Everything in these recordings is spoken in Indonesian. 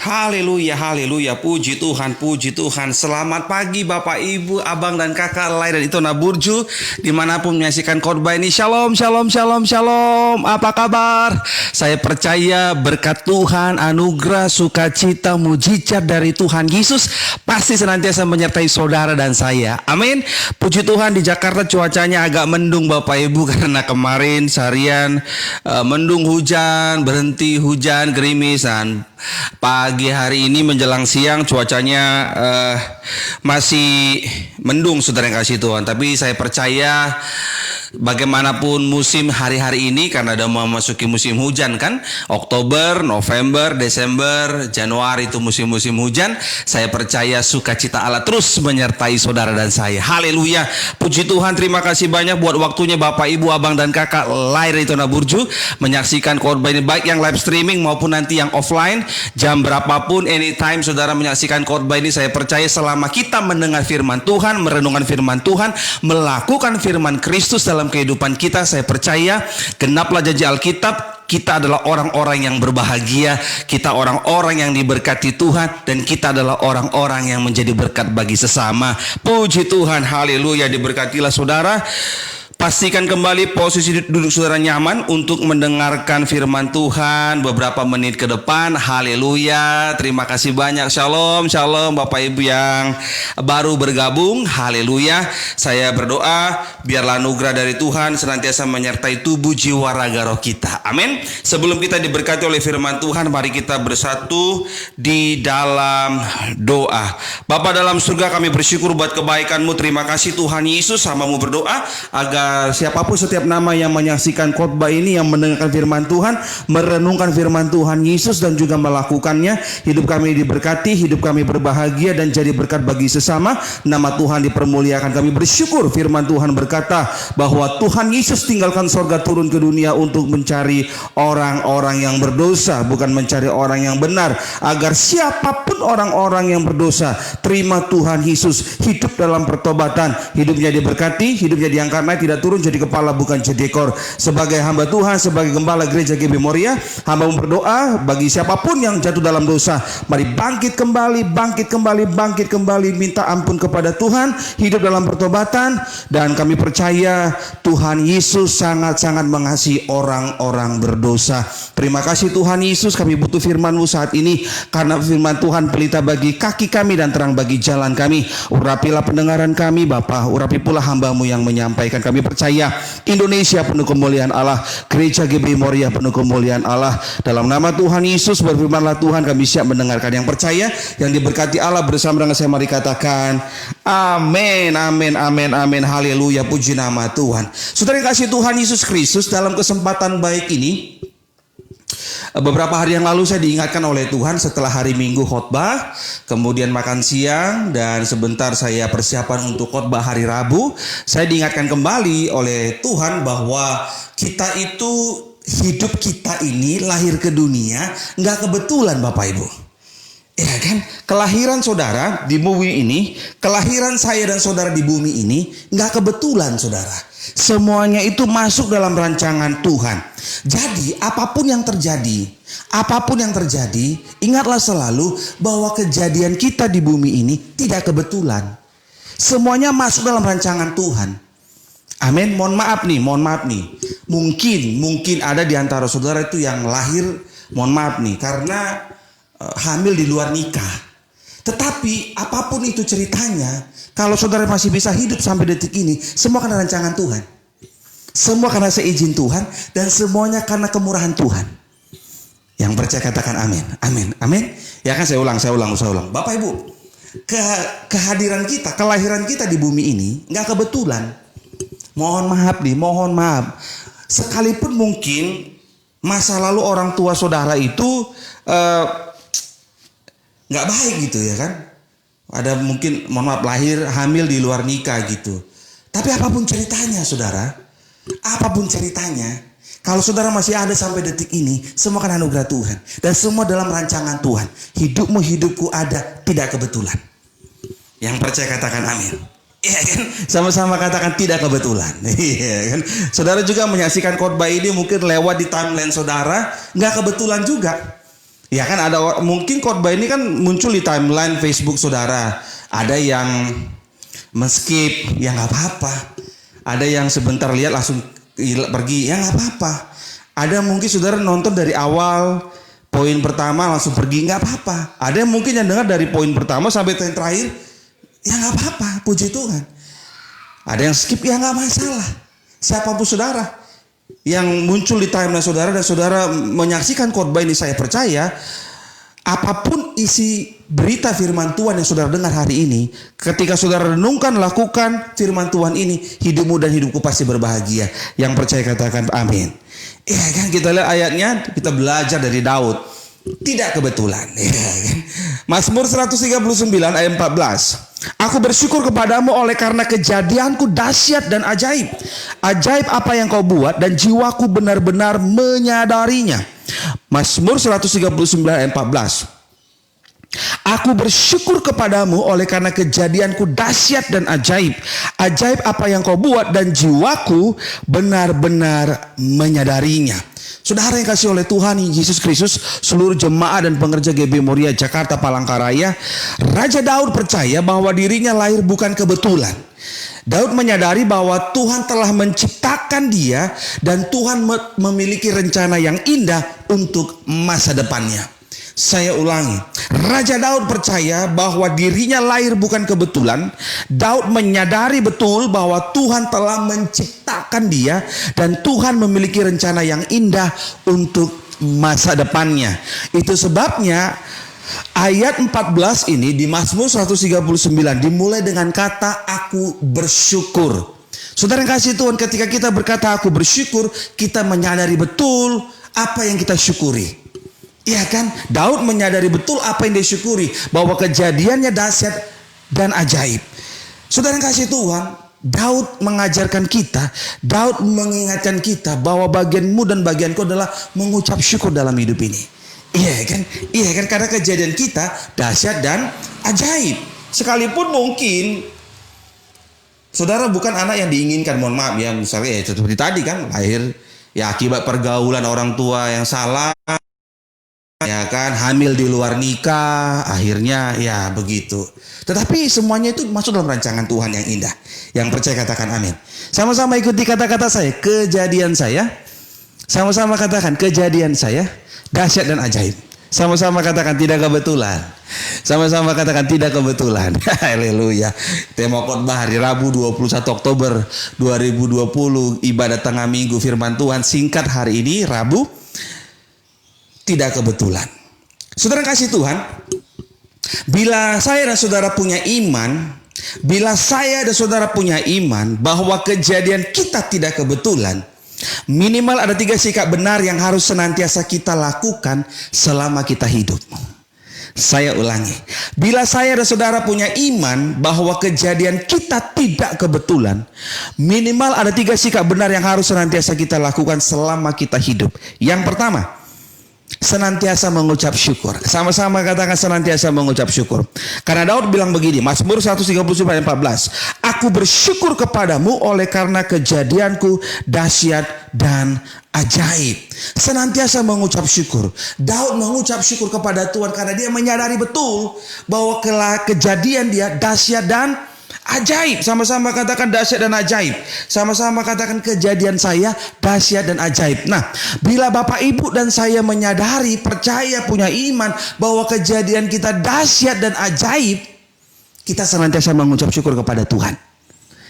Haleluya, haleluya, puji Tuhan, puji Tuhan. Selamat pagi Bapak, Ibu, Abang, dan Kakak Lai dan Itona Burju, dimanapun menyaksikan khotbah ini. Shalom, shalom, shalom, shalom. Apa kabar? Saya percaya berkat Tuhan, anugerah, sukacita, mujizat dari Tuhan Yesus pasti senantiasa menyertai saudara dan saya. Amin. Puji Tuhan, di Jakarta cuacanya agak mendung Bapak Ibu, karena kemarin seharian mendung, hujan, berhenti, hujan, gerimis. Dan pagi hari ini menjelang siang cuacanya masih mendung, saudara yang kasih Tuhan. Tapi saya percaya bagaimanapun musim hari-hari ini, karena ada memasuki musim hujan kan, Oktober, November, Desember, Januari itu musim-musim hujan. Saya percaya sukacita Allah terus menyertai saudara dan saya. Haleluya, puji Tuhan. Terima kasih banyak buat waktunya Bapak, Ibu, Abang, dan Kakak Lai dari Itona Burju menyaksikan khotbah ini, baik yang live streaming maupun nanti yang offline. Jam berapapun, anytime saudara menyaksikan khotbah ini, saya percaya selama kita mendengar firman Tuhan, merenungkan firman Tuhan, melakukan firman Kristus dalam kehidupan kita, saya percaya genaplah janji Alkitab. Kita adalah orang-orang yang berbahagia, kita orang-orang yang diberkati Tuhan, dan kita adalah orang-orang yang menjadi berkat bagi sesama. Puji Tuhan, haleluya. Diberkatilah saudara. Pastikan kembali posisi duduk saudara nyaman untuk mendengarkan firman Tuhan beberapa menit ke depan. Haleluya. Terima kasih banyak. Shalom, shalom Bapak Ibu yang baru bergabung. Haleluya. Saya berdoa biarlah anugerah dari Tuhan senantiasa menyertai tubuh, jiwa, raga, roh kita. Amin. Sebelum kita diberkati oleh firman Tuhan, mari kita bersatu di dalam doa. Bapa dalam surga, kami bersyukur buat kebaikan-Mu. Terima kasih Tuhan Yesus. Hamba-Mu berdoa agar siapapun setiap nama yang menyaksikan khotbah ini, yang mendengarkan firman Tuhan, merenungkan firman Tuhan Yesus dan juga melakukannya, hidup kami diberkati, hidup kami berbahagia dan jadi berkat bagi sesama. Nama Tuhan dipermuliakan. Kami bersyukur firman Tuhan berkata bahwa Tuhan Yesus tinggalkan sorga turun ke dunia untuk mencari orang-orang yang berdosa, bukan mencari orang yang benar. Agar siapapun orang-orang yang berdosa terima Tuhan Yesus, hidup dalam pertobatan, hidupnya diberkati, hidupnya diangkat naik, tidak turun jadi kepala bukan jadi ekor. Sebagai hamba Tuhan, sebagai gembala gereja GB Moria, hamba berdoa bagi siapapun yang jatuh dalam dosa, mari bangkit kembali, bangkit kembali, bangkit kembali, minta ampun kepada Tuhan, hidup dalam pertobatan. Dan kami percaya Tuhan Yesus sangat-sangat mengasihi orang-orang berdosa. Terima kasih Tuhan Yesus, kami butuh firman-Mu saat ini, karena firman Tuhan pelita bagi kaki kami dan terang bagi jalan kami. Urapilah pendengaran kami Bapa, urapi pula hamba-Mu yang menyampaikan. Kami percaya Indonesia penuh kemuliaan Allah, gereja GB Moria penuh kemuliaan Allah. Dalam nama Tuhan Yesus berfirmanlah Tuhan, kami siap mendengarkan. Yang percaya, yang diberkati Allah bersama dengan saya, mari katakan amin, amin, amin, amin. Haleluya, puji nama Tuhan. Saudara yang kasih Tuhan Yesus Kristus, dalam kesempatan baik ini, beberapa hari yang lalu saya diingatkan oleh Tuhan setelah hari Minggu khotbah, kemudian makan siang, dan sebentar saya persiapan untuk khotbah hari Rabu. Saya diingatkan kembali oleh Tuhan bahwa kita itu, hidup kita ini lahir ke dunia nggak kebetulan Bapak Ibu. Ya kan? Kelahiran saudara di bumi ini, kelahiran saya dan saudara di bumi ini nggak kebetulan saudara. Semuanya itu masuk dalam rancangan Tuhan. Jadi apapun yang terjadi, ingatlah selalu bahwa kejadian kita di bumi ini tidak kebetulan. Semuanya masuk dalam rancangan Tuhan. Amin. Mohon maaf nih. Mungkin ada di antara saudara itu yang lahir, mohon maaf nih, karena hamil di luar nikah. Tetapi apapun itu ceritanya, kalau saudara masih bisa hidup sampai detik ini, semua karena rancangan Tuhan. Semua karena seizin Tuhan, dan semuanya karena kemurahan Tuhan. Yang percaya katakan amin. Amin. Amin. Ya kan, saya ulang. Bapak Ibu, kehadiran kita, kelahiran kita di bumi ini nggak kebetulan. Mohon maaf. Sekalipun mungkin masa lalu orang tua saudara itu nggak baik gitu ya kan. Ada mungkin, mohon maaf, lahir hamil di luar nikah gitu. Tapi apapun ceritanya saudara, kalau saudara masih ada sampai detik ini, semua kan anugerah Tuhan. Dan semua dalam rancangan Tuhan. Hidupmu, hidupku ada, tidak kebetulan. Yang percaya katakan amin. Iya kan? Sama-sama katakan tidak kebetulan. Iya kan? Saudara juga menyaksikan khotbah ini mungkin lewat di timeline saudara, nggak kebetulan juga. Ya kan mungkin khotbah ini kan muncul di timeline Facebook saudara. Ada yang men-skip, ya nggak apa-apa. Ada yang sebentar lihat langsung pergi, ya nggak apa-apa. Ada mungkin saudara nonton dari awal poin pertama langsung pergi, nggak apa-apa. Ada yang mungkin yang dengar dari poin pertama sampai poin terakhir, ya nggak apa-apa, puji Tuhan. Ada yang skip, ya nggak masalah. Siapapun saudara yang muncul di timeline saudara dan saudara menyaksikan khotbah ini, saya percaya apapun isi berita firman Tuhan yang saudara dengar hari ini, ketika saudara renungkan, lakukan firman Tuhan ini, hidupmu dan hidupku pasti berbahagia. Yang percaya katakan amin. Ya kan, kita lihat ayatnya, kita belajar dari Daud. Tidak kebetulan. Ya kan? Mazmur 139 ayat 14. Aku bersyukur kepadamu oleh karena kejadianku dahsyat dan ajaib. Ajaib apa yang kau buat dan jiwaku benar-benar menyadarinya. Mazmur 139 ayat 14. Aku bersyukur kepadamu oleh karena kejadianku dahsyat dan ajaib. Ajaib apa yang kau buat dan jiwaku benar-benar menyadarinya. Saudara yang kasih oleh Tuhan Yesus Kristus, seluruh jemaat dan pengerja GB Moria Jakarta Palangkaraya, Raja Daud percaya bahwa dirinya lahir bukan kebetulan. Daud menyadari bahwa Tuhan telah menciptakan dia dan Tuhan memiliki rencana yang indah untuk masa depannya. Saya ulangi, Raja Daud percaya bahwa dirinya lahir bukan kebetulan. Daud menyadari betul bahwa Tuhan telah menciptakan dia dan Tuhan memiliki rencana yang indah untuk masa depannya. Itu sebabnya ayat 14 ini di Mazmur 139 dimulai dengan kata aku bersyukur. Saudara yang kasih Tuhan, ketika kita berkata aku bersyukur, kita menyadari betul apa yang kita syukuri. Iya kan? Daud menyadari betul apa yang dia syukuri, bahwa kejadiannya dahsyat dan ajaib. Saudara yang kasih Tuhan, Daud mengajarkan kita, Daud mengingatkan kita bahwa bagianmu dan bagianku adalah mengucap syukur dalam hidup ini. Iya kan? Iya kan? Karena kejadian kita dahsyat dan ajaib. Sekalipun mungkin saudara bukan anak yang diinginkan, mohon maaf ya, misalnya ya seperti tadi kan, lahir ya akibat pergaulan orang tua yang salah. Ya kan, hamil di luar nikah, akhirnya ya begitu. Tetapi semuanya itu masuk dalam rancangan Tuhan yang indah. Yang percaya katakan amin. Sama-sama ikuti kata-kata saya, kejadian saya. Sama-sama katakan kejadian saya dahsyat dan ajaib. Sama-sama katakan tidak kebetulan. Sama-sama katakan tidak kebetulan. Haleluya. Tema khotbah hari Rabu 21 Oktober 2020, ibadah tengah minggu firman Tuhan singkat hari ini Rabu. Tidak kebetulan. Saudara kasih Tuhan, bila saya dan saudara punya iman, bila saya dan saudara punya iman bahwa kejadian kita tidak kebetulan, minimal ada 3 sikap benar yang harus senantiasa kita lakukan selama kita hidup. Saya ulangi, bila saya dan saudara punya iman bahwa kejadian kita tidak kebetulan, minimal ada 3 sikap benar yang harus senantiasa kita lakukan selama kita hidup. Yang pertama, senantiasa mengucap syukur. Sama-sama katakan senantiasa mengucap syukur. Karena Daud bilang begini, Mazmur 139 ayat 14. Aku bersyukur kepadamu oleh karena kejadianku dahsyat dan ajaib. Senantiasa mengucap syukur. Daud mengucap syukur kepada Tuhan karena dia menyadari betul bahwa kejadian dia dahsyat dan ajaib. Sama-sama katakan dahsyat dan ajaib. Sama-sama katakan kejadian saya dahsyat dan ajaib. Nah, bila Bapak Ibu dan saya menyadari, percaya, punya iman bahwa kejadian kita dahsyat dan ajaib, kita senantiasa mengucap syukur kepada Tuhan.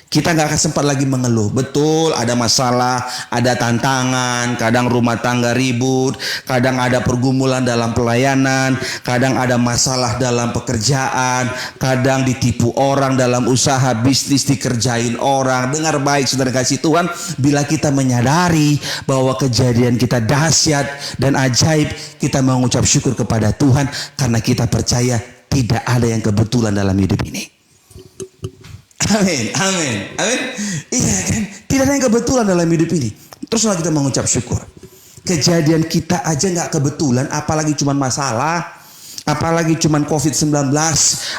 Kita gak akan sempat lagi mengeluh. Betul ada masalah, ada tantangan, kadang rumah tangga ribut, kadang ada pergumulan dalam pelayanan, kadang ada masalah dalam pekerjaan, kadang ditipu orang dalam usaha bisnis, dikerjain orang. Dengar baik saudara kasih Tuhan, bila kita menyadari bahwa kejadian kita dahsyat dan ajaib, kita mengucap syukur kepada Tuhan karena kita percaya tidak ada yang kebetulan dalam hidup ini. Amin, amin, amin. Iya kan, tidak ada yang kebetulan dalam hidup ini. Teruslah kita mengucap syukur. Kejadian kita aja gak kebetulan, apalagi cuman masalah, apalagi cuman COVID-19,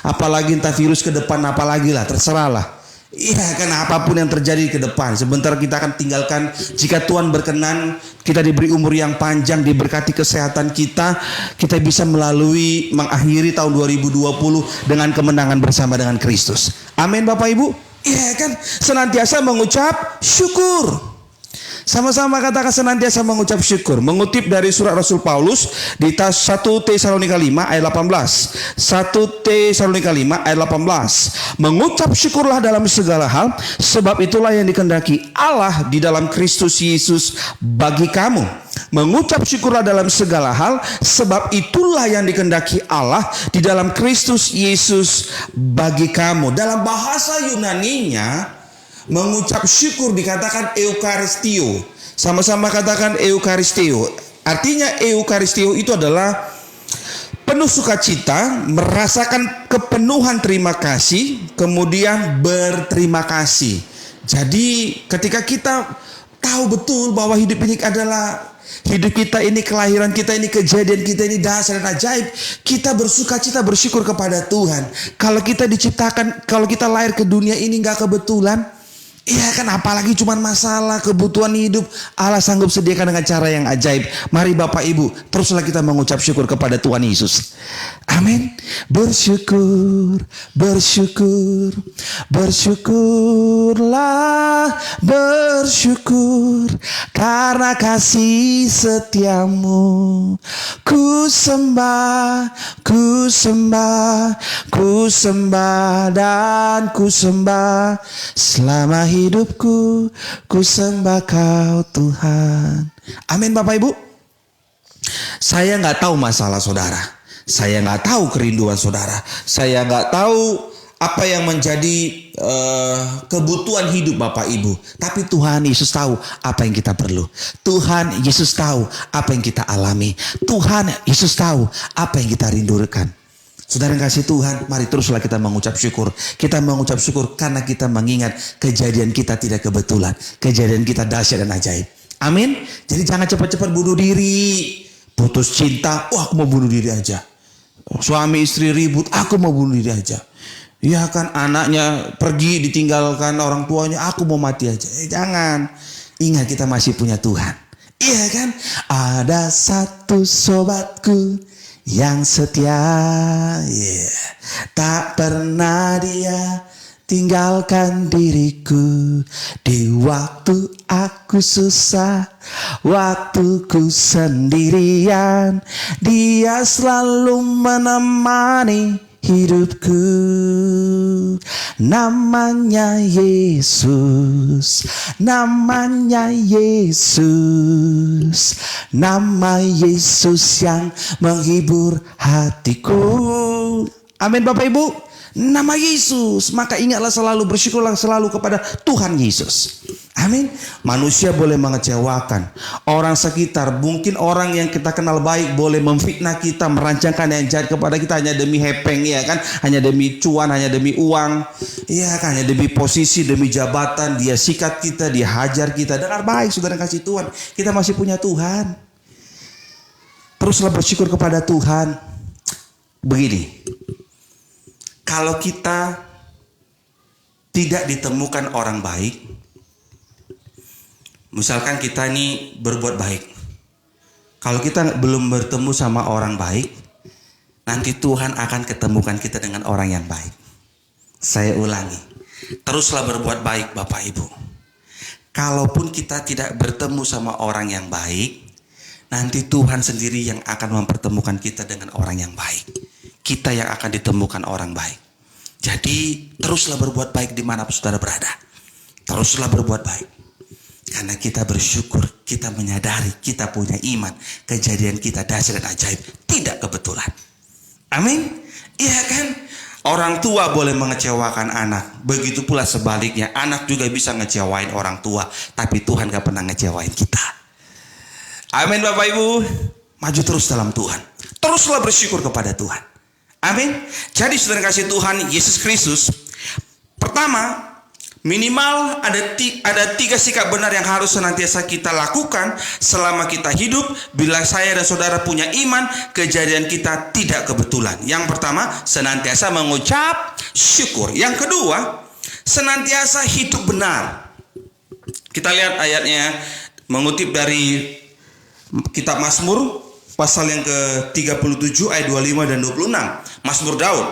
apalagi entah virus ke depan, apalagi lah, terserah lah. Iya kan, apapun yang terjadi ke depan, sebentar kita akan tinggalkan. Jika Tuhan berkenan, kita diberi umur yang panjang, diberkati kesehatan kita, kita bisa mengakhiri tahun 2020 dengan kemenangan bersama dengan Kristus. Amin Bapak Ibu. Iya kan, senantiasa mengucap syukur. Sama-sama katakan senantiasa mengucap syukur. Mengutip dari surat Rasul Paulus di 1 Tesalonika 5 ayat 18. 1 Tesalonika 5 ayat 18. Mengucap syukurlah dalam segala hal, sebab itulah yang dikehendaki Allah di dalam Kristus Yesus bagi kamu. Mengucap syukurlah dalam segala hal, sebab itulah yang dikehendaki Allah di dalam Kristus Yesus bagi kamu. Dalam bahasa Yunaninya, mengucap syukur dikatakan eukaristio. Sama-sama katakan eukaristio. Artinya eukaristio itu adalah penuh sukacita, merasakan kepenuhan terima kasih, kemudian berterima kasih. Jadi ketika kita tahu betul bahwa hidup ini adalah hidup kita ini, kelahiran kita ini, kejadian kita ini dasar dan ajaib, kita bersukacita, bersyukur kepada Tuhan. Kalau kita diciptakan, kalau kita lahir ke dunia ini gak kebetulan, iya kan, apalagi cuma masalah kebutuhan hidup, Allah sanggup sediakan dengan cara yang ajaib. Mari Bapak Ibu, teruslah kita mengucap syukur kepada Tuhan Yesus. Amin. Bersyukur, bersyukur, bersyukurlah, bersyukur karena kasih setiamu. Ku sembah, ku sembah, ku sembah dan ku sembah selama hidupku, ku sembah Kau Tuhan. Amin Bapak Ibu. Saya nggak tahu masalah saudara, saya nggak tahu kerinduan saudara, saya nggak tahu apa yang menjadi kebutuhan hidup Bapak Ibu. Tapi Tuhan Yesus tahu apa yang kita perlu. Tuhan Yesus tahu apa yang kita alami. Tuhan Yesus tahu apa yang kita rindukan. Saudara yang kasih Tuhan, mari teruslah kita mengucap syukur. Kita mengucap syukur karena kita mengingat kejadian kita tidak kebetulan. Kejadian kita dahsyat dan ajaib. Amin. Jadi jangan cepat-cepat bunuh diri. Putus cinta, aku mau bunuh diri aja. Suami istri ribut, aku mau bunuh diri aja. Ya kan, anaknya pergi ditinggalkan orang tuanya, aku mau mati aja. Jangan. Ingat kita masih punya Tuhan. Iya kan? Ada satu sobatku yang setia, tak pernah dia tinggalkan diriku di waktu aku susah, waktuku sendirian. Dia selalu menemani hidupku. Namanya Yesus, namanya Yesus, nama Yesus yang menghibur hatiku. Amin Bapak Ibu. Nama Yesus, maka ingatlah selalu, bersyukurlah selalu kepada Tuhan Yesus. Amin. Manusia boleh mengecewakan, orang sekitar, mungkin orang yang kita kenal baik boleh memfitnah kita, merancangkan yang jahat kepada kita hanya demi hepeng, ya kan, hanya demi cuan, hanya demi uang, ya kan, hanya demi posisi, demi jabatan. Dia sikat kita, dia hajar kita. Dengar baik saudara kasih Tuhan, kita masih punya Tuhan. Teruslah bersyukur kepada Tuhan. Begini, kalau kita tidak ditemukan orang baik, misalkan kita ini berbuat baik, kalau kita belum bertemu sama orang baik, nanti Tuhan akan ketemukan kita dengan orang yang baik. Saya ulangi, teruslah berbuat baik Bapak Ibu. Kalaupun kita tidak bertemu sama orang yang baik, nanti Tuhan sendiri yang akan mempertemukan kita dengan orang yang baik. Kita yang akan ditemukan orang baik. Jadi teruslah berbuat baik dimanapun saudara berada. Teruslah berbuat baik. Karena kita bersyukur, kita menyadari kita punya iman. Kejadian kita dahsyat dan ajaib, tidak kebetulan. Amin. Iya kan? Orang tua boleh mengecewakan anak. Begitu pula sebaliknya, anak juga bisa ngecewain orang tua. Tapi Tuhan gak pernah ngecewain kita. Amin Bapak Ibu. Maju terus dalam Tuhan. Teruslah bersyukur kepada Tuhan. Amin. Jadi saudara kasih Tuhan Yesus Kristus, pertama, minimal ada tiga sikap benar yang harus senantiasa kita lakukan selama kita hidup. Bila saya dan saudara punya iman, kejadian kita tidak kebetulan. Yang pertama, senantiasa mengucap syukur. Yang kedua, senantiasa hidup benar. Kita lihat ayatnya, mengutip dari kitab Mazmur pasal yang ke-37 ayat 25 dan 26. Mazmur Daud.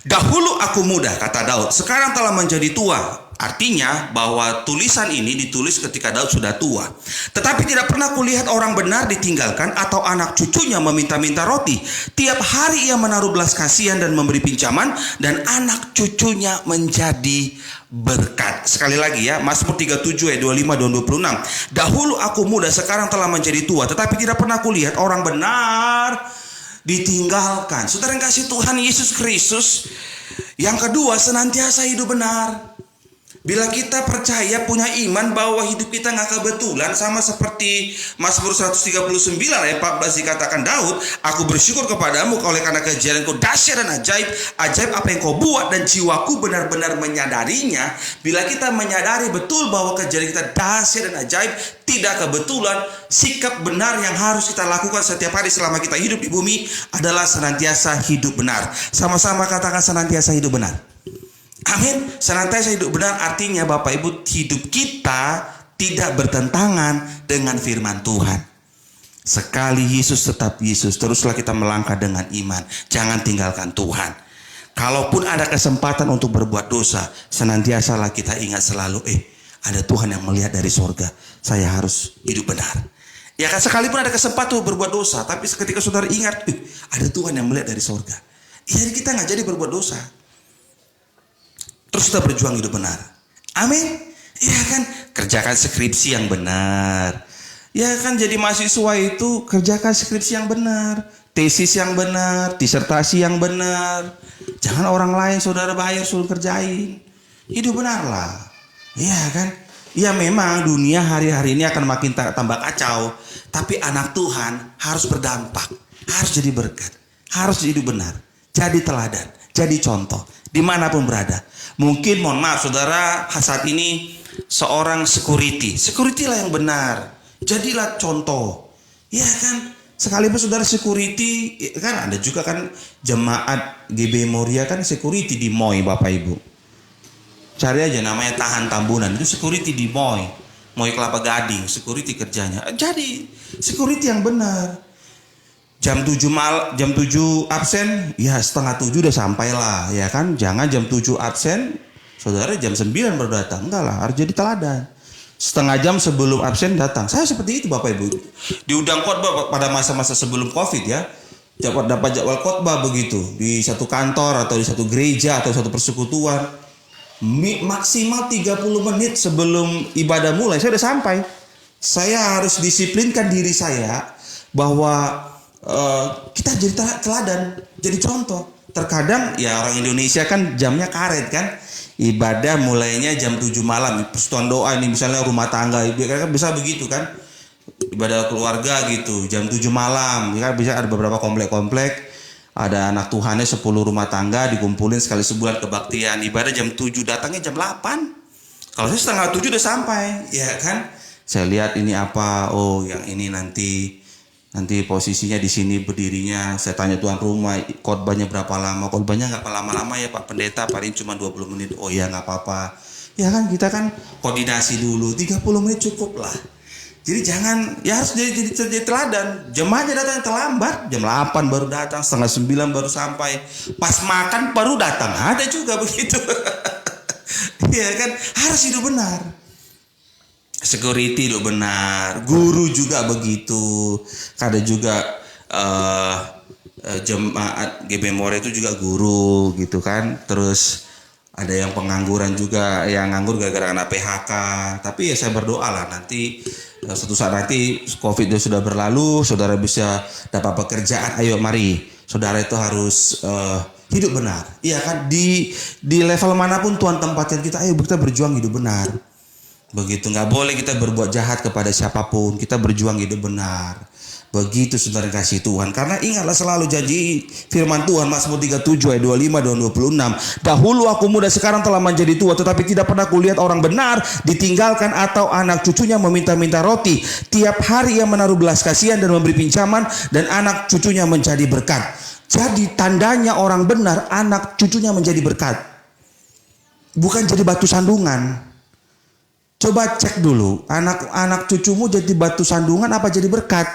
Dahulu aku muda, kata Daud, sekarang telah menjadi tua. Artinya bahwa tulisan ini ditulis ketika Daud sudah tua. Tetapi tidak pernah kulihat orang benar ditinggalkan atau anak cucunya meminta-minta roti. Tiap hari ia menaruh belas kasihan dan memberi pinjaman, dan anak cucunya menjadi berkat. Sekali lagi ya, Mazmur 37 ayat 25 dan 26. Dahulu aku muda, sekarang telah menjadi tua, tetapi tidak pernah kulihat orang benar ditinggalkan. Saudara yang kasih Tuhan Yesus Kristus, yang kedua, senantiasa hidup benar. Bila kita percaya, punya iman bahwa hidup kita nggak kebetulan, sama seperti Mazmur 139 ayat 14 dikatakan Daud, aku bersyukur kepadamu oleh karena kejadianku dahsyat dan ajaib, ajaib apa yang kau buat, dan jiwaku benar-benar menyadarinya. Bila kita menyadari betul bahwa kejadian kita dahsyat dan ajaib, tidak kebetulan, sikap benar yang harus kita lakukan setiap hari selama kita hidup di bumi adalah senantiasa hidup benar. Sama-sama katakan senantiasa hidup benar. Amin. Senantiasa hidup benar artinya Bapak Ibu, hidup kita tidak bertentangan dengan firman Tuhan. Sekali Yesus tetap Yesus, teruslah kita melangkah dengan iman. Jangan tinggalkan Tuhan. Kalaupun ada kesempatan untuk berbuat dosa, senantiasalah kita ingat selalu, ada Tuhan yang melihat dari sorga. Saya harus hidup benar. Ya kan, sekalipun ada kesempatan untuk berbuat dosa, tapi ketika saudara ingat, ada Tuhan yang melihat dari sorga, jadi kita nggak jadi berbuat dosa. Terus kita berjuang hidup benar. Amin. Ya kan, kerjakan skripsi yang benar. Ya kan, jadi mahasiswa itu kerjakan skripsi yang benar, tesis yang benar, disertasi yang benar. Jangan orang lain saudara bayar suruh kerjain. Hidup benarlah. Ya kan. Ya memang dunia hari-hari ini akan makin tambah kacau, tapi anak Tuhan harus berdampak, harus jadi berkat, harus hidup benar, jadi teladan, jadi contoh dimanapun berada. Mungkin mohon maaf saudara saat ini seorang security lah yang benar, jadilah contoh. Ya kan, sekalipun saudara security kan, ada juga kan jemaat GB Moria kan security di MOI Bapak Ibu. Cari aja namanya Tahan Tambunan, itu security di MOI Kelapa Gading, security kerjanya. Jadi security yang benar. Jam 7 absen, ya setengah 7 udah sampai lah, ya kan. Jangan jam 7 absen, saudara jam 9 baru datang. Enggak lah, harus jadi teladan. Setengah jam sebelum absen datang. Saya seperti itu Bapak Ibu. Diundang khotbah pada masa-masa sebelum Covid ya. Dapat jadwal khotbah begitu. Di satu kantor atau di satu gereja atau satu persekutuan. Maksimal 30 menit sebelum ibadah mulai, saya udah sampai. Saya harus disiplinkan diri saya bahwa kita jadi teladan, jadi contoh. Terkadang ya orang Indonesia kan jamnya karet kan. Ibadah mulainya jam 7 malam. Persekutuan doa ini misalnya rumah tangga, kan bisa begitu kan. Ibadah keluarga gitu, jam 7 malam. Ya kan, bisa ada beberapa komplek-komplek, ada anak Tuhannya 10 rumah tangga dikumpulin sekali sebulan kebaktian. Ibadah jam 7, datangnya jam 8. Kalau saya setengah 7 udah sampai, ya kan. Saya lihat ini apa, oh yang ini nanti posisinya di sini berdirinya. Saya tanya tuan rumah, khotbahnya berapa lama? Khotbahnya nggak lama-lama ya Pak Pendeta, paling cuma 20 menit. Oh ya nggak apa-apa. Ya kan, kita kan koordinasi dulu, 30 menit cukup lah. Jadi jangan, ya harus jadi teladan. Jemaatnya datang terlambat, jam 8 baru datang, setengah 9 baru sampai. Pas makan baru datang, ada juga begitu. Ya kan, harus hidup benar. Security hidup benar, guru juga begitu. Ada juga jemaat GB More itu juga guru gitu kan. Terus ada yang pengangguran juga, yang nganggur gara-gara kena PHK. Tapi ya saya berdoa lah nanti suatu saat nanti COVID itu sudah berlalu, saudara bisa dapat pekerjaan. Ayo mari, saudara itu harus hidup benar. Iya kan, di level manapun Tuhan tempatkan kita, ayo kita berjuang hidup benar. Begitu, nggak boleh kita berbuat jahat kepada siapapun, kita berjuang hidup benar. Begitu saudara kasih Tuhan. Karena ingatlah selalu janji firman Tuhan Mazmur 37 ayat 25 dan 26. Dahulu aku muda, sekarang telah menjadi tua, tetapi tidak pernah kulihat orang benar ditinggalkan atau anak cucunya meminta-minta roti. Tiap hari ia menaruh belas kasihan dan memberi pinjaman, dan anak cucunya menjadi berkat. Jadi tandanya orang benar, anak cucunya menjadi berkat. bukan jadi batu sandungan. Coba cek dulu, anak cucumu jadi batu sandungan apa jadi berkat?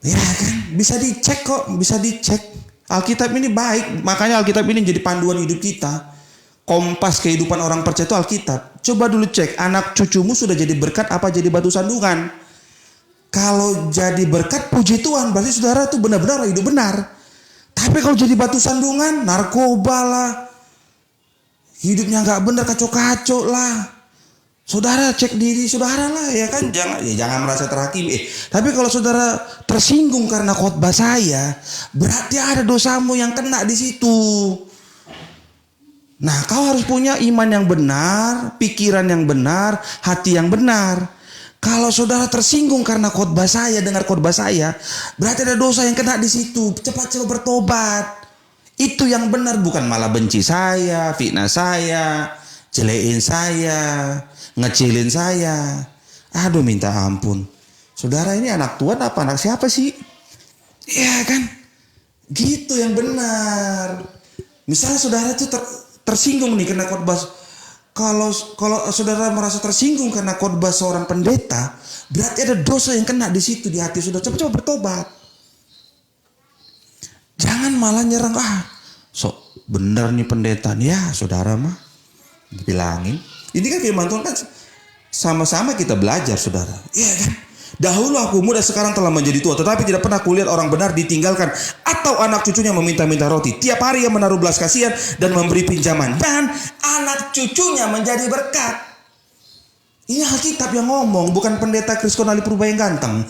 Ya kan, bisa dicek kok, bisa dicek. Alkitab ini baik, makanya Alkitab ini jadi panduan hidup kita. Kompas kehidupan orang percaya itu Alkitab. Coba dulu cek, anak cucumu sudah jadi berkat apa jadi batu sandungan? Kalau jadi berkat, puji Tuhan, berarti saudara itu benar-benar hidup benar. Tapi kalau jadi batu sandungan, narkoba lah, hidupnya nggak benar, kacau-kacau lah. Saudara cek diri saudara lah, ya kan, jangan merasa terhakimi. Tapi kalau saudara tersinggung karena khotbah saya, berarti ada dosamu yang kena di situ. Nah, kau harus punya iman yang benar, pikiran yang benar, hati yang benar. Kalau saudara tersinggung karena khotbah saya, dengar khotbah saya, berarti ada dosa yang kena di situ. Cepat-cepat bertobat. Itu yang benar, bukan malah benci saya, fitnah saya, jelekin saya, ngecilin saya. Aduh, minta ampun. Saudara ini anak Tuhan apa anak siapa sih? Ya kan? Gitu yang benar. Misalnya saudara itu tersinggung nih karena khotbah. Kalau saudara merasa tersinggung karena khotbah seorang pendeta, berarti ada dosa yang kena di situ di hati saudara. Coba bertobat. Jangan malah nyerang, sok bener nih pendeta. Ya saudara mah bilangin. Ini kan firman Tuhan kan sama-sama kita belajar saudara. Iya kan? Dahulu aku muda, sekarang telah menjadi tua, tetapi tidak pernah kulihat orang benar ditinggalkan atau anak cucunya meminta-minta roti. Tiap hari ia menaruh belas kasihan dan memberi pinjaman, dan anak cucunya menjadi berkat. Ini Alkitab yang ngomong, bukan pendeta Kriskonali Purba yang ganteng.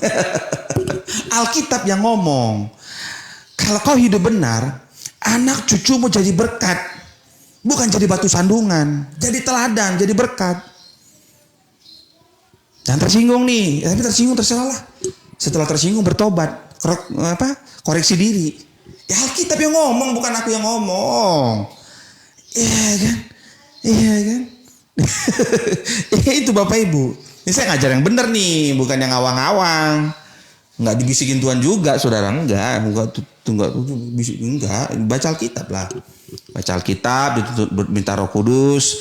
Alkitab yang ngomong. Kalau kau hidup benar, anak cucumu jadi berkat, bukan jadi batu sandungan, jadi teladan, jadi berkat. Dan tersinggung nih, tapi tersinggung terserah lah. Setelah tersinggung bertobat, koreksi diri. Ya Alkitab yang ngomong, bukan aku yang ngomong. Iya kan? Iya kan? Itu Bapak Ibu. Ini saya ngajar yang benar nih, bukan yang awang-awang. Nggak dibisikin Tuhan juga, saudara. Enggak baca Alkitab lah. Baca Alkitab, minta Roh Kudus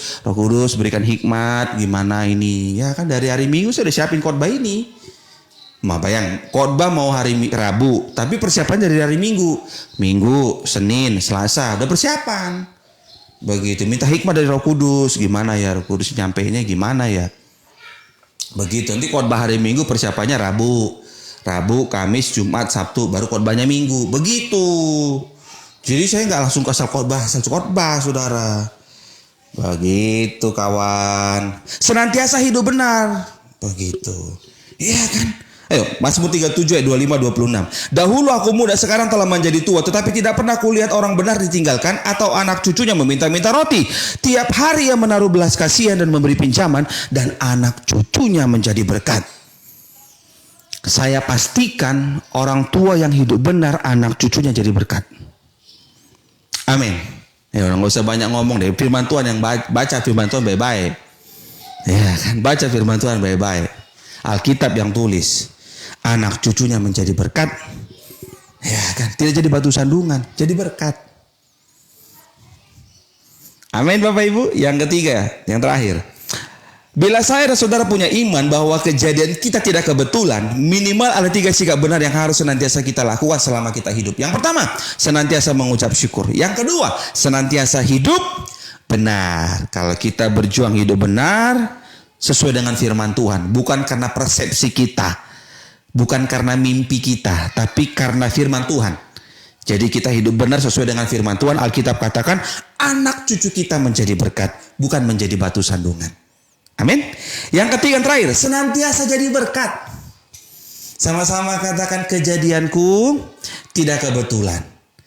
berikan hikmat, gimana ini. Ya kan, dari hari Minggu saya udah siapin khotbah ini. Bayang, khotbah mau hari Rabu, tapi persiapan dari hari Minggu. Minggu, Senin, Selasa, udah persiapan. Begitu, minta hikmat dari Roh Kudus, gimana ya Roh Kudus nyampeinnya gimana ya. Begitu, nanti khotbah hari Minggu persiapannya Rabu, Kamis, Jumat, Sabtu, baru khotbahnya Minggu. Begitu. Jadi saya nggak langsung asal khotbah, saudara. Begitu kawan. Senantiasa hidup benar. Begitu. Iya kan? Ayo, Mazmur 37 ayat 25-26. Dahulu aku muda, sekarang telah menjadi tua, tetapi tidak pernah kulihat orang benar ditinggalkan atau anak cucunya meminta-minta roti. Tiap hari ia menaruh belas kasihan dan memberi pinjaman, dan anak cucunya menjadi berkat. Saya pastikan orang tua yang hidup benar, anak cucunya jadi berkat. Amin. Ya, nggak usah banyak ngomong deh. Firman Tuhan yang baca firman Tuhan baik-baik. Ya kan, baca firman Tuhan baik-baik. Alkitab yang tulis, anak cucunya menjadi berkat. Ya kan, tidak jadi batu sandungan, jadi berkat. Amin Bapak Ibu. Yang ketiga, yang terakhir. Bila saya dan saudara punya iman bahwa kejadian kita tidak kebetulan, minimal ada 3 sikap benar yang harus senantiasa kita lakukan selama kita hidup. Yang pertama, senantiasa mengucap syukur. Yang kedua, senantiasa hidup benar. Kalau kita berjuang hidup benar sesuai dengan firman Tuhan, bukan karena persepsi kita, bukan karena mimpi kita, tapi karena firman Tuhan. Jadi kita hidup benar sesuai dengan firman Tuhan. Alkitab katakan anak cucu kita menjadi berkat, bukan menjadi batu sandungan. Amin. Yang ketiga, yang terakhir, senantiasa jadi berkat. Sama-sama katakan, kejadianku tidak kebetulan.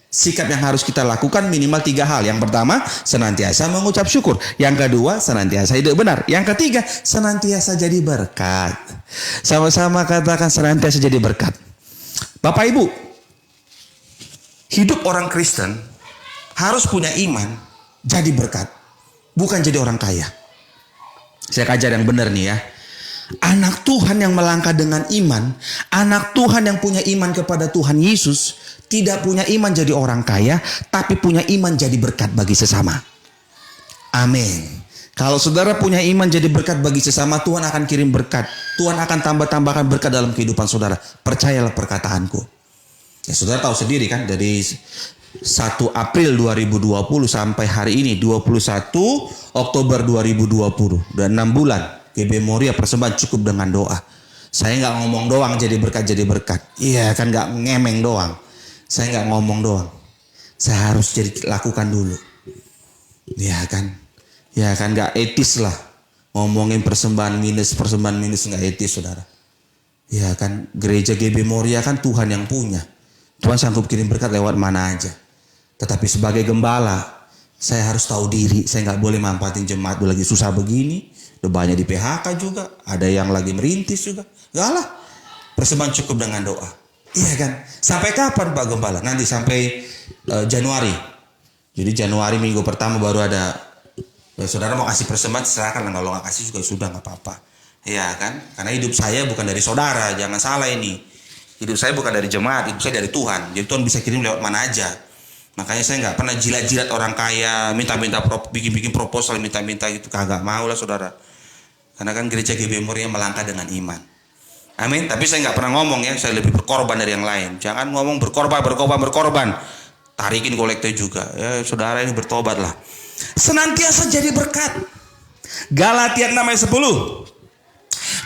Sikap yang harus kita lakukan minimal 3 hal. Yang pertama, senantiasa mengucap syukur. Yang kedua, senantiasa hidup benar. Yang ketiga, senantiasa jadi berkat. Sama-sama katakan, senantiasa jadi berkat. Bapak Ibu, hidup orang Kristen harus punya iman jadi berkat, bukan jadi orang kaya. Saya ajar yang benar nih ya. Anak Tuhan yang melangkah dengan iman, anak Tuhan yang punya iman kepada Tuhan Yesus, tidak punya iman jadi orang kaya, tapi punya iman jadi berkat bagi sesama. Amin. Kalau saudara punya iman jadi berkat bagi sesama, Tuhan akan kirim berkat. Tuhan akan tambah-tambahkan berkat dalam kehidupan saudara. Percayalah perkataanku. Ya, saudara tahu sendiri kan, dari 1 April 2020 sampai hari ini 21 Oktober 2020. Dan 6 bulan GB Moria persembahan cukup dengan doa. Saya nggak ngomong doang jadi berkat. Iya kan, nggak ngemeng doang. Saya nggak ngomong doang. Saya harus jadi lakukan dulu. Ya kan nggak etis lah. Ngomongin persembahan minus nggak etis saudara. Ya kan, gereja GB Moria kan Tuhan yang punya. Tuhan sanggup kirim berkat lewat mana aja. Tetapi sebagai gembala, saya harus tahu diri. Saya nggak boleh manfaatin jemaat lagi susah begini. Udah banyak di PHK juga. Ada yang lagi merintis juga. Gak lah. Persembahan cukup dengan doa. Iya kan. Sampai kapan Pak Gembala? Nanti sampai Januari. Jadi Januari minggu pertama baru ada. Saudara mau kasih persembahan silakan. Kalau nggak kasih juga sudah nggak apa-apa. Iya kan. Karena hidup saya bukan dari saudara. Jangan salah ini. Hidup saya bukan dari jemaat, hidup saya dari Tuhan. Jadi Tuhan bisa kirim lewat mana aja. Makanya saya nggak pernah jilat-jilat orang kaya, minta-minta bikin proposal, minta-minta gitu. Kagak mau lah saudara. Karena kan gereja GB Moria melangkah dengan iman. Amin. Tapi saya nggak pernah ngomong ya, saya lebih berkorban dari yang lain. Jangan ngomong berkorban. Tarikin kolektor juga. Ya saudara ini bertobatlah. Senantiasa jadi berkat. Galatia 6 ayat 10.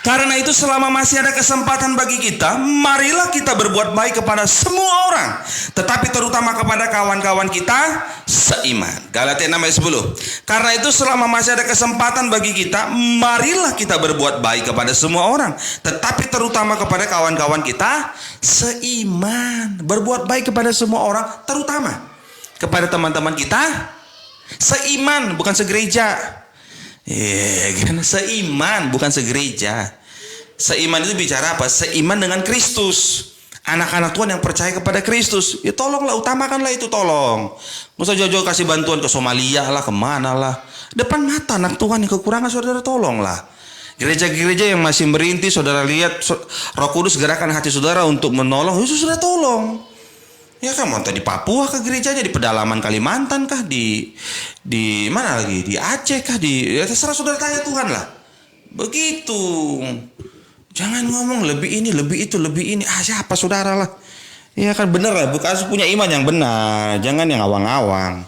Karena itu selama masih ada kesempatan bagi kita, marilah kita berbuat baik kepada semua orang, tetapi terutama kepada kawan-kawan kita seiman. Galatia 6 ayat 10. Karena itu selama masih ada kesempatan bagi kita, marilah kita berbuat baik kepada semua orang, tetapi terutama kepada kawan-kawan kita seiman. Berbuat baik kepada semua orang, terutama kepada teman-teman kita seiman, bukan segereja. Kan seiman bukan segereja. Seiman itu bicara apa? Seiman dengan Kristus. Anak-anak Tuhan yang percaya kepada Kristus. Ya tolonglah, utamakanlah itu, tolong. Nggak usah jauh-jauh kasih bantuan ke Somalia lah, kemana lah. Depan mata anak Tuhan yang kekurangan, saudara tolonglah. Gereja-gereja yang masih merintis, saudara lihat Roh Kudus gerakan hati saudara untuk menolong, Yesus sudah tolong. Ya kan, mau di Papua ke gerejanya, di pedalaman Kalimantan kah, di mana lagi, di Aceh kah, ya terserah saudara, tanya Tuhan lah. Begitu. Jangan ngomong lebih ini, lebih itu, lebih ini. Siapa saudara lah. Ya kan benar lah, bukan punya iman yang benar, jangan yang awang-awang.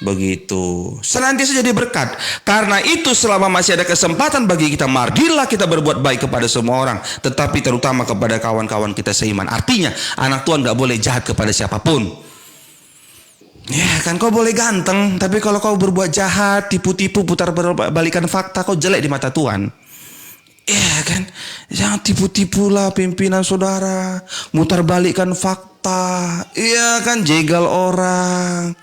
Begitu. Senantiasa jadi berkat. Karena itu selama masih ada kesempatan bagi kita, marilah kita berbuat baik kepada semua orang, tetapi terutama kepada kawan-kawan kita seiman. Artinya anak Tuhan gak boleh jahat kepada siapapun. Ya kan, kau boleh ganteng, tapi kalau kau berbuat jahat, tipu-tipu, putar balikan fakta, kau jelek di mata Tuhan. Ya kan, jangan tipu-tipu lah pimpinan saudara, mutar balikan fakta. Iya kan, jegal orang.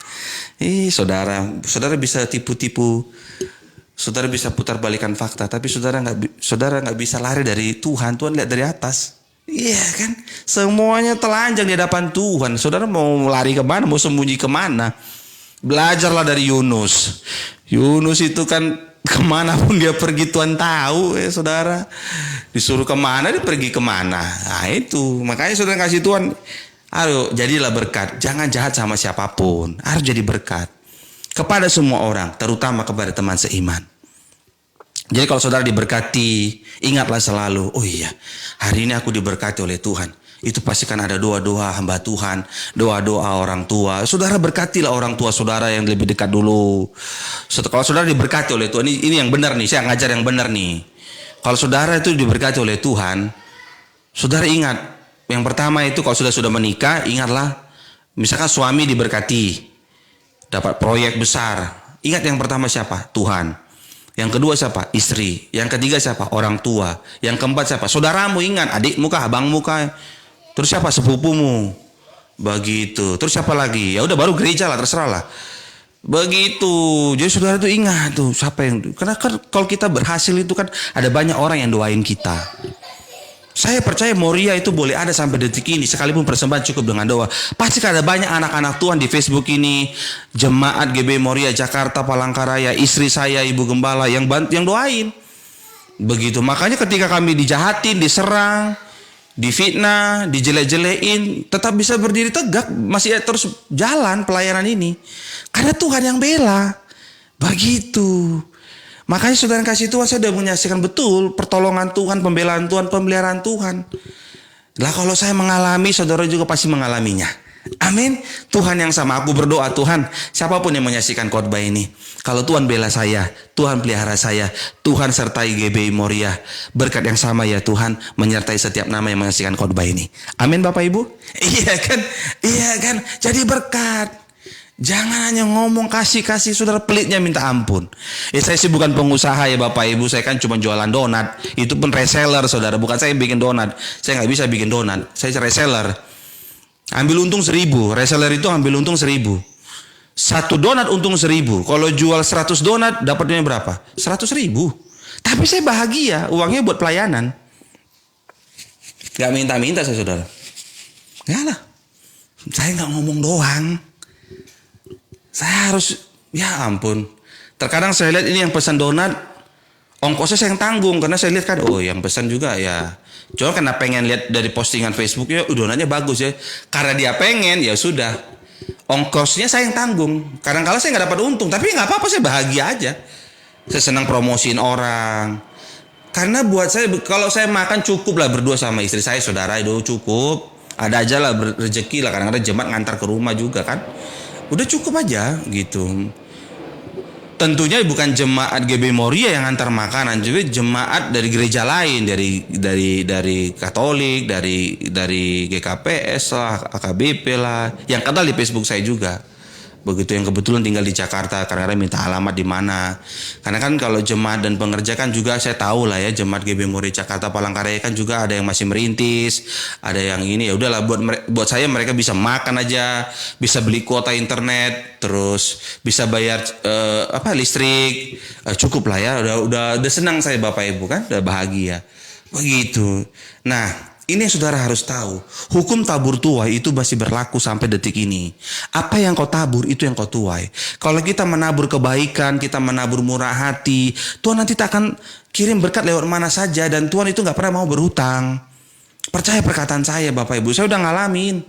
Saudara bisa tipu-tipu, saudara bisa putar balikan fakta, tapi saudara nggak bisa lari dari Tuhan. Tuhan lihat dari atas. Iya kan, semuanya telanjang di hadapan Tuhan. Saudara mau lari kemana, mau sembunyi kemana? Belajarlah dari Yunus. Yunus itu kan kemanapun dia pergi Tuhan tahu, saudara. Disuruh kemana dia pergi kemana. Nah itu makanya saudara kasih Tuhan. Ayo jadilah berkat. Jangan jahat sama siapapun. Harus jadi berkat kepada semua orang, terutama kepada teman seiman. Jadi kalau saudara diberkati, ingatlah selalu, oh iya, hari ini aku diberkati oleh Tuhan. Itu pasti kan ada doa-doa hamba Tuhan, doa-doa orang tua. Saudara berkatilah orang tua saudara yang lebih dekat dulu. Kalau saudara diberkati oleh Tuhan, ini yang benar nih, saya ngajar yang benar nih. Kalau saudara itu diberkati oleh Tuhan, saudara ingat, yang pertama itu kalau sudah menikah, ingatlah, misalkan suami diberkati, dapat proyek besar. Ingat yang pertama siapa? Tuhan. Yang kedua siapa? Istri. Yang ketiga siapa? Orang tua. Yang keempat siapa? Saudaramu, ingat, adikmu kah, abangmu kah? Terus siapa? Sepupumu. Begitu. Terus siapa lagi? Ya udah baru gereja lah, terserah lah. Begitu. Jadi saudara itu ingat tuh siapa yang, karena kan kalau kita berhasil itu kan ada banyak orang yang doain kita. Saya percaya Moria itu boleh ada sampai detik ini, sekalipun persembahan cukup dengan doa. Pasti ada banyak anak-anak Tuhan di Facebook ini, jemaat GB Moria Jakarta Palangkaraya, istri saya Ibu Gembala yang doain. Begitu. Makanya ketika kami dijahatin, diserang, difitnah, dijelek-jelekin, tetap bisa berdiri tegak, masih terus jalan pelayanan ini. Karena Tuhan yang bela. Begitu. Makanya saudara kasih Tuhan, saya sudah menyaksikan betul pertolongan Tuhan, pembelaan Tuhan, pemeliharaan Tuhan. Lah kalau saya mengalami, saudara juga pasti mengalaminya. Amin. Tuhan yang sama, aku berdoa Tuhan, siapapun yang menyaksikan khotbah ini, kalau Tuhan bela saya, Tuhan pelihara saya, Tuhan sertai GBI Moria, berkat yang sama ya Tuhan menyertai setiap nama yang menyaksikan khotbah ini. Amin Bapak Ibu. Iya kan? Iya kan? Jadi berkat. Jangan hanya ngomong kasih-kasih, saudara pelitnya minta ampun. Saya sih bukan pengusaha ya Bapak Ibu, saya kan cuma jualan donat. Itu pun reseller saudara, bukan saya bikin donat. Saya nggak bisa bikin donat, saya reseller. Ambil untung 1.000, reseller itu ambil untung 1.000. Satu donat untung 1.000. Kalau jual 100 donat dapatnya berapa? 100.000. Tapi saya bahagia, uangnya buat pelayanan. Gak minta-minta saya saudara. Enggak lah. Saya nggak ngomong doang. Saya harus, ya ampun. Terkadang saya lihat ini yang pesan donat, ongkosnya saya yang tanggung. Karena saya lihat kan, oh yang pesan juga ya. Cuma karena pengen lihat dari postingan Facebook, ya donatnya bagus ya. Karena dia pengen, ya sudah. Ongkosnya saya yang tanggung. Kadang-kadang saya nggak dapat untung, tapi nggak apa-apa, saya bahagia aja. Saya senang promosiin orang. Karena buat saya, kalau saya makan cukup lah berdua sama istri saya, saudara itu cukup. Ada aja lah rezeki lah, kadang-kadang jemaat ngantar ke rumah juga kan. Udah cukup aja gitu. Tentunya bukan jemaat GB Moria yang antar makanan, juga jemaat dari gereja lain, dari Katolik, dari GKPS lah, AKBP lah, yang kenal di Facebook saya juga. Begitu yang kebetulan tinggal di Jakarta, kadang-kadang minta alamat di mana. Karena kan kalau jemaat dan pengerja kan juga saya tahu lah ya, jemaat GB Moria Jakarta Palangkaraya kan juga ada yang masih merintis, ada yang ini ya udahlah buat saya mereka bisa makan aja, bisa beli kuota internet, terus bisa bayar listrik, cukup lah ya, udah senang saya Bapak Ibu kan, udah bahagia. Begitu. Nah, ini yang saudara harus tahu. Hukum tabur tuai itu masih berlaku sampai detik ini. Apa yang kau tabur, itu yang kau tuai. Kalau kita menabur kebaikan, kita menabur murah hati, Tuhan nanti tak akan kirim berkat lewat mana saja. Dan Tuhan itu gak pernah mau berhutang. Percaya perkataan saya Bapak Ibu, saya udah ngalamin.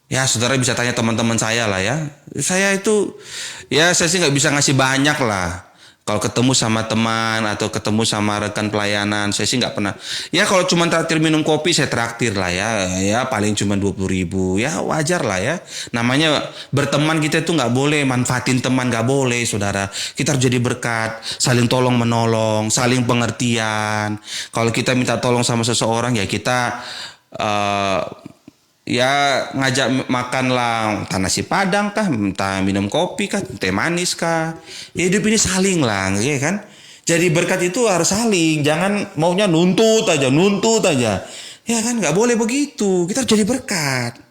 Ya saudara bisa tanya teman-teman saya lah ya. Saya itu, ya saya sih gak bisa ngasih banyak lah. Kalau ketemu sama teman atau ketemu sama rekan pelayanan, saya sih nggak pernah. Ya kalau cuma traktir minum kopi, saya traktir lah ya. Ya paling cuma 20.000. Ya wajar lah ya. Namanya berteman, kita itu nggak boleh manfaatin teman, nggak boleh saudara. Kita harus jadi berkat, saling tolong menolong, saling pengertian. Kalau kita minta tolong sama seseorang, ya kita ya ngajak makan lah, entah nasi padang kah, entah minum kopi kah, teh manis kah. Ya hidup ini saling lah, ya kan. Jadi berkat itu harus saling, jangan maunya nuntut aja. Ya kan, nggak boleh begitu. Kita harus jadi berkat.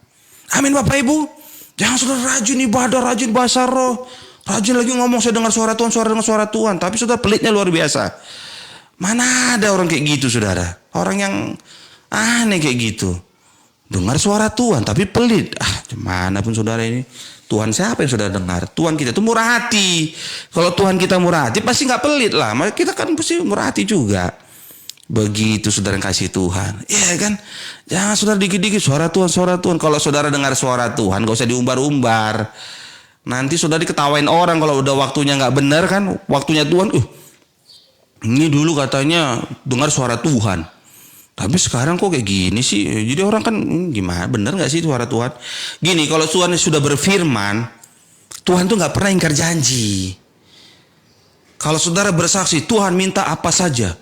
Amin Bapak Ibu. Jangan sudah rajin ibadah, rajin bahasa roh, rajin lagi ngomong saya dengar suara Tuhan, tapi sudah pelitnya luar biasa. Mana ada orang kayak gitu saudara? Orang yang aneh kayak gitu. Dengar suara Tuhan tapi pelit. Gimana pun saudara ini. Tuhan siapa yang sudah dengar? Tuhan kita itu murah hati. Kalau Tuhan kita murah hati pasti nggak pelit lah. Kita kan pasti murah hati juga. Begitu saudara yang kasih Tuhan. Iya kan? Jangan saudara dikit-dikit suara Tuhan. Kalau saudara dengar suara Tuhan gak usah diumbar-umbar. Nanti saudara diketawain orang kalau udah waktunya nggak benar kan. Waktunya Tuhan. Ini dulu katanya dengar suara Tuhan. Tapi sekarang kok kayak gini sih? Jadi orang kan gimana? Bener gak sih suara Tuhan? Gini, kalau Tuhan sudah berfirman, Tuhan tuh gak pernah ingkar janji. Kalau saudara bersaksi, Tuhan minta apa saja.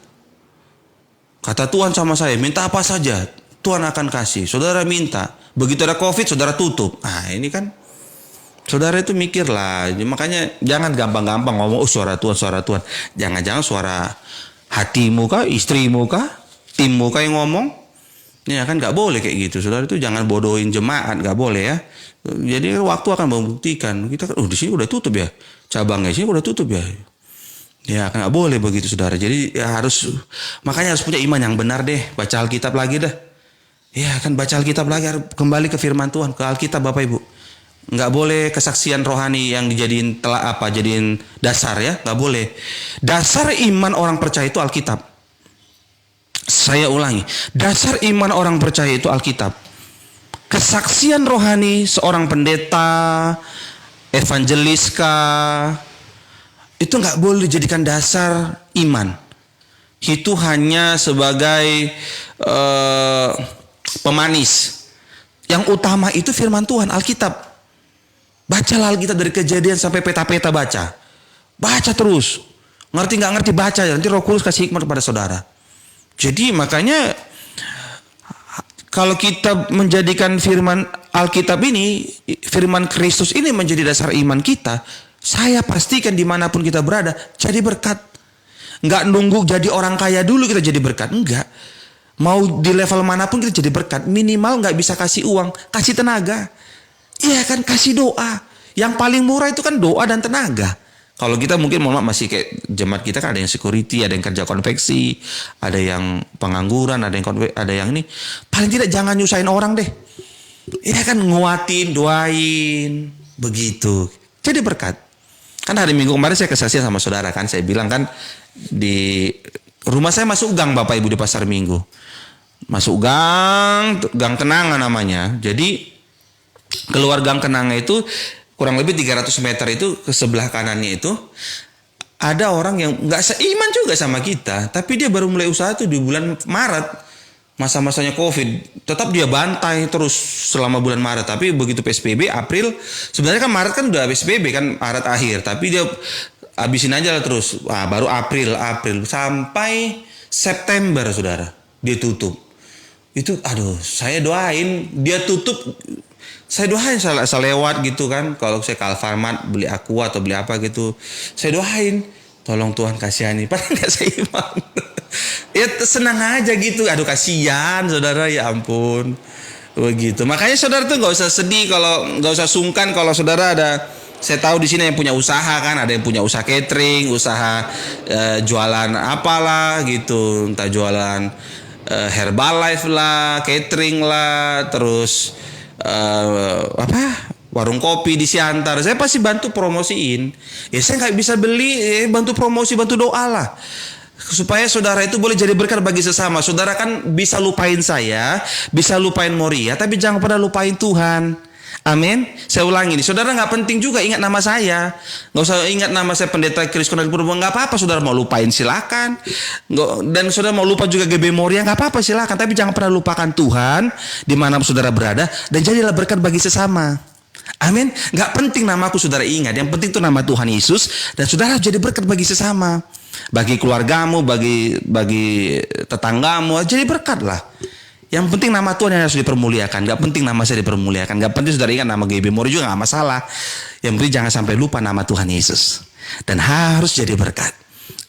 Kata Tuhan sama saya, minta apa saja, Tuhan akan kasih. Saudara minta, begitu ada COVID, saudara tutup. Nah ini kan, saudara itu mikir lah. Makanya jangan gampang-gampang ngomong, suara Tuhan. Jangan-jangan suara hatimu kah, istrimu kah? Timmu kayak ngomong, ya kan nggak boleh kayak gitu, saudara itu jangan bodohin jemaat, nggak boleh ya. Jadi waktu akan membuktikan. Kita kan, di sini udah tutup ya, cabangnya sini udah tutup ya. Ya kan nggak boleh begitu saudara. Jadi ya makanya harus punya iman yang benar deh. Baca Alkitab lagi dah. Ya kan baca Alkitab lagi, kembali ke firman Tuhan, ke Alkitab Bapak Ibu. Nggak boleh kesaksian rohani yang dijadiin jadiin dasar ya, nggak boleh. Dasar iman orang percaya itu Alkitab. Saya ulangi, dasar iman orang percaya itu Alkitab. Kesaksian rohani seorang pendeta, evangelis kah, itu nggak boleh dijadikan dasar iman. Itu hanya sebagai pemanis. Yang utama itu firman Tuhan, Alkitab. Bacalah Alkitab dari Kejadian sampai peta-peta baca. Baca terus. Ngerti nggak ngerti baca. Nanti Roh Kudus kasih hikmat kepada saudara. Jadi makanya kalau kita menjadikan firman Alkitab ini, firman Kristus ini menjadi dasar iman kita, saya pastikan dimanapun kita berada jadi berkat. Nggak nunggu jadi orang kaya dulu kita jadi berkat. Enggak. Mau di level manapun kita jadi berkat. Minimal nggak bisa kasih uang, kasih tenaga. Iya kan, kasih doa. Yang paling murah itu kan doa dan tenaga. Kalau kita mungkin mohon maaf masih kayak jemaat kita kan ada yang security, ada yang kerja konveksi, ada yang pengangguran, ada yang ini. Paling tidak jangan nyusahin orang deh. Iya kan, nguatin, doain, begitu. Jadi berkat. Kan hari Minggu kemarin saya kesaksian sama saudara kan, saya bilang kan di rumah saya masuk gang Bapak Ibu di Pasar Minggu. Masuk gang Kenanga namanya. Jadi keluar gang Kenanga itu kurang lebih 300 meter itu ke sebelah kanannya itu ada orang yang nggak seiman juga sama kita, tapi dia baru mulai usaha tuh di bulan Maret, masa-masanya COVID. Tetap dia bantai terus selama bulan Maret, tapi begitu PSBB April, sebenarnya kan Maret kan udah PSBB kan Maret akhir, tapi dia habisin aja lah terus. Baru April sampai September saudara dia tutup. Itu aduh, saya doain dia tutup. Saya doain saya lewat gitu kan. Kalau saya ke Alfamart beli Aqua atau beli apa gitu, saya doain tolong Tuhan kasihani. Padahal nggak seiman. Ya senang aja gitu. Aduh kasihan saudara, ya ampun. Begitu. Makanya saudara tuh nggak usah sedih, kalau nggak usah sungkan kalau saudara ada. Saya tahu di sini yang punya usaha kan, ada yang punya usaha catering, usaha jualan apalah gitu, entah jualan Herbalife lah, catering lah, terus warung kopi di Siantar. Saya pasti bantu promosiin. Ya saya nggak bisa beli, bantu promosi, bantu doa lah. Supaya saudara itu boleh jadi berkat bagi sesama. Saudara kan bisa lupain saya, bisa lupain Moria, tapi jangan pernah lupain Tuhan. Amin. Saya ulangi nih, saudara nggak penting juga ingat nama saya. Nggak usah ingat nama saya Pendeta Kris Konrad Purbo, nggak apa-apa. Saudara mau lupain silakan. Dan saudara mau lupa juga GB Moria, nggak apa-apa silakan. Tapi jangan pernah lupakan Tuhan di mana saudara berada, dan jadilah berkat bagi sesama. Amin. Nggak penting namaku saudara ingat, yang penting itu nama Tuhan Yesus, dan saudara jadi berkat bagi sesama, bagi keluargamu, bagi tetanggamu, jadi berkat lah. Yang penting nama Tuhan yang harus dipermuliakan. Gak penting nama saya dipermuliakan. Gak penting saudara ingat nama GB Mori juga gak masalah. Yang penting jangan sampai lupa nama Tuhan Yesus. Dan harus jadi berkat.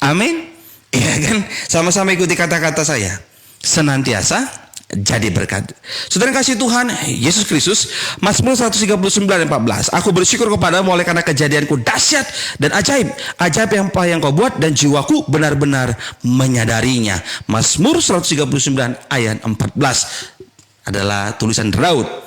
Amin. Iya kan? Sama-sama ikuti kata-kata saya. Senantiasa jadi berkat. Saudara kasih Tuhan Yesus Kristus, Mazmur 139:14. Aku bersyukur kepadamu oleh karena kejadianku dahsyat dan ajaib. Ajaib yang apa yang kau buat, dan jiwaku benar-benar menyadarinya. Mazmur 139 ayat 14 adalah tulisan Daud.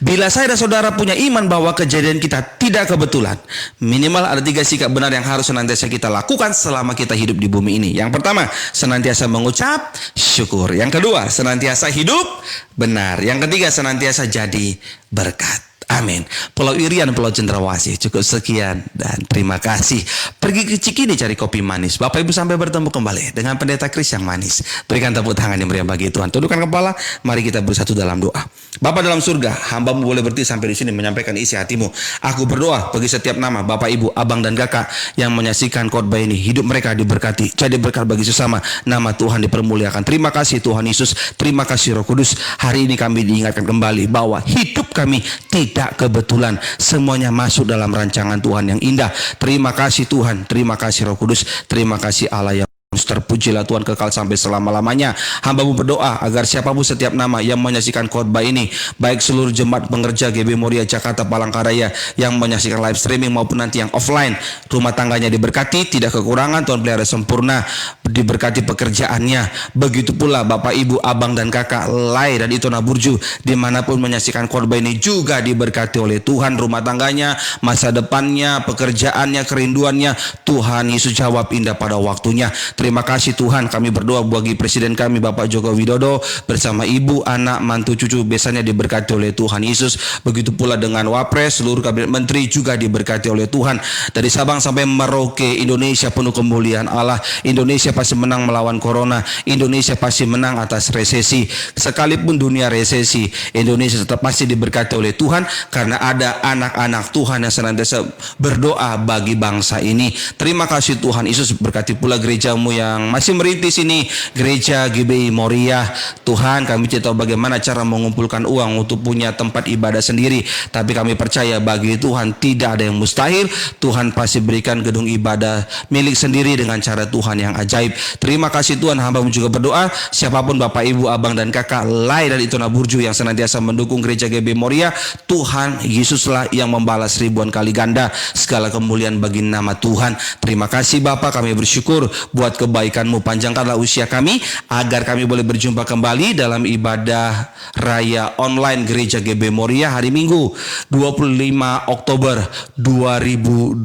Bila saya dan saudara punya iman bahwa kejadian kita tidak kebetulan, minimal ada 3 sikap benar yang harus senantiasa kita lakukan selama kita hidup di bumi ini. Yang pertama, senantiasa mengucap syukur. Yang kedua, senantiasa hidup benar. Yang ketiga, senantiasa jadi berkat. Amin. Pulau Irian, Pulau Cendrawasih. Cukup sekian dan terima kasih. Pergi ke Cikini cari kopi manis. Bapak Ibu sampai bertemu kembali dengan Pendeta Kris yang manis. Berikan tepuk tangan yang meriah bagi Tuhan. Tundukkan kepala. Mari kita bersatu dalam doa. Bapa dalam surga, hambamu boleh berdiri sampai di sini menyampaikan isi hatimu. Aku berdoa bagi setiap nama Bapak Ibu, Abang dan Kakak yang menyaksikan khotbah ini. Hidup mereka diberkati. Jadi berkat bagi sesama. Nama Tuhan dipermuliakan. Terima kasih Tuhan Yesus. Terima kasih Roh Kudus. Hari ini kami diingatkan kembali bahwa hidup kami tidak kebetulan, semuanya masuk dalam rancangan Tuhan yang indah. Terima kasih Tuhan, terima kasih Roh Kudus, terima kasih Allah yang terpujilah Tuhan kekal sampai selama-lamanya. Hamba-Mu berdoa agar siapapun setiap nama yang menyaksikan khotbah ini, baik seluruh jemaat pengerja GB Moria Jakarta Palangkaraya yang menyaksikan live streaming maupun nanti yang offline, rumah tangganya diberkati, tidak kekurangan, Tuhan pelihara sempurna, diberkati pekerjaannya. Begitu pula Bapak Ibu, Abang dan Kakak Lai dan Itona Burju dimanapun menyaksikan khotbah ini juga diberkati oleh Tuhan, rumah tangganya, masa depannya, pekerjaannya, kerinduannya. Tuhan Yesus jawab indah pada waktunya. Terima Terima kasih Tuhan, kami berdoa bagi Presiden kami Bapak Joko Widodo bersama ibu, anak, mantu, cucu besannya diberkati oleh Tuhan Yesus. Begitu pula dengan Wapres, seluruh kabinet menteri juga diberkati oleh Tuhan. Dari Sabang sampai Merauke, Indonesia penuh kemuliaan Allah. Indonesia pasti menang melawan corona. Indonesia pasti menang atas resesi. Sekalipun dunia resesi, Indonesia tetap pasti diberkati oleh Tuhan karena ada anak-anak Tuhan yang senantiasa berdoa bagi bangsa ini. Terima kasih Tuhan Yesus. Berkati pula gerejamu yang masih merintis ini, gereja GBI Moriah. Tuhan, kami tidak tahu bagaimana cara mengumpulkan uang untuk punya tempat ibadah sendiri, tapi kami percaya bagi Tuhan tidak ada yang mustahil. Tuhan pasti berikan gedung ibadah milik sendiri dengan cara Tuhan yang ajaib. Terima kasih Tuhan, hamba juga berdoa siapapun Bapak Ibu Abang dan Kakak Lai dan Itona Burju yang senantiasa mendukung gereja GBI Moriah, Tuhan Yesuslah yang membalas ribuan kali ganda segala kemuliaan bagi nama Tuhan. Terima kasih Bapak, kami bersyukur buat kebaikan-Mu. Panjangkanlah usia kami agar kami boleh berjumpa kembali dalam ibadah raya online gereja GBI Moriah hari Minggu 25 Oktober 2020,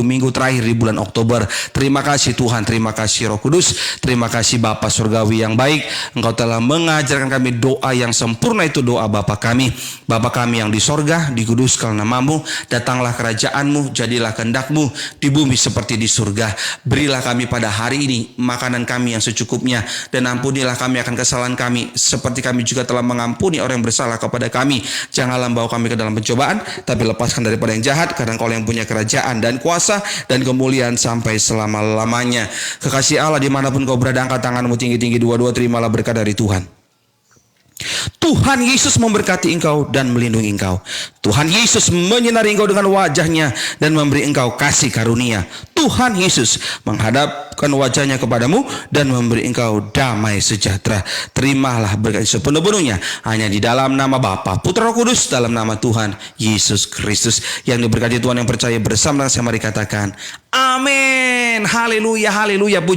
minggu terakhir di bulan Oktober. Terima kasih Tuhan, terima kasih Roh Kudus, terima kasih Bapa Surgawi yang baik. Engkau telah mengajarkan kami doa yang sempurna, itu doa Bapa kami. Bapa kami yang di sorga, dikuduskan namamu, datanglah kerajaan-Mu, jadilah kehendak-Mu di bumi seperti di surga. Berilah kami pada hari ini makanan kami yang secukupnya, dan ampunilah kami akan kesalahan kami seperti kami juga telah mengampuni orang yang bersalah kepada kami. Janganlah bawa kami ke dalam pencobaan, tapi lepaskan daripada yang jahat, karena Engkau yang punya kerajaan dan kuasa dan kemuliaan sampai selama-lamanya. Kekasih Allah, dimanapun kau berada, angkat tanganmu tinggi-tinggi dua-dua, terimalah berkat dari Tuhan. Tuhan Yesus memberkati engkau dan melindungi engkau. Tuhan Yesus menyinari engkau dengan wajahnya dan memberi engkau kasih karunia. Tuhan Yesus menghadapkan wajahnya kepadamu dan memberi engkau damai sejahtera. Terimalah berkat sepenuh-penuhnya hanya di dalam nama Bapa, Putra, Roh Kudus, dalam nama Tuhan Yesus Kristus. Yang diberkati Tuhan yang percaya bersama dengan saya, mari katakan amin. Haleluya, haleluya.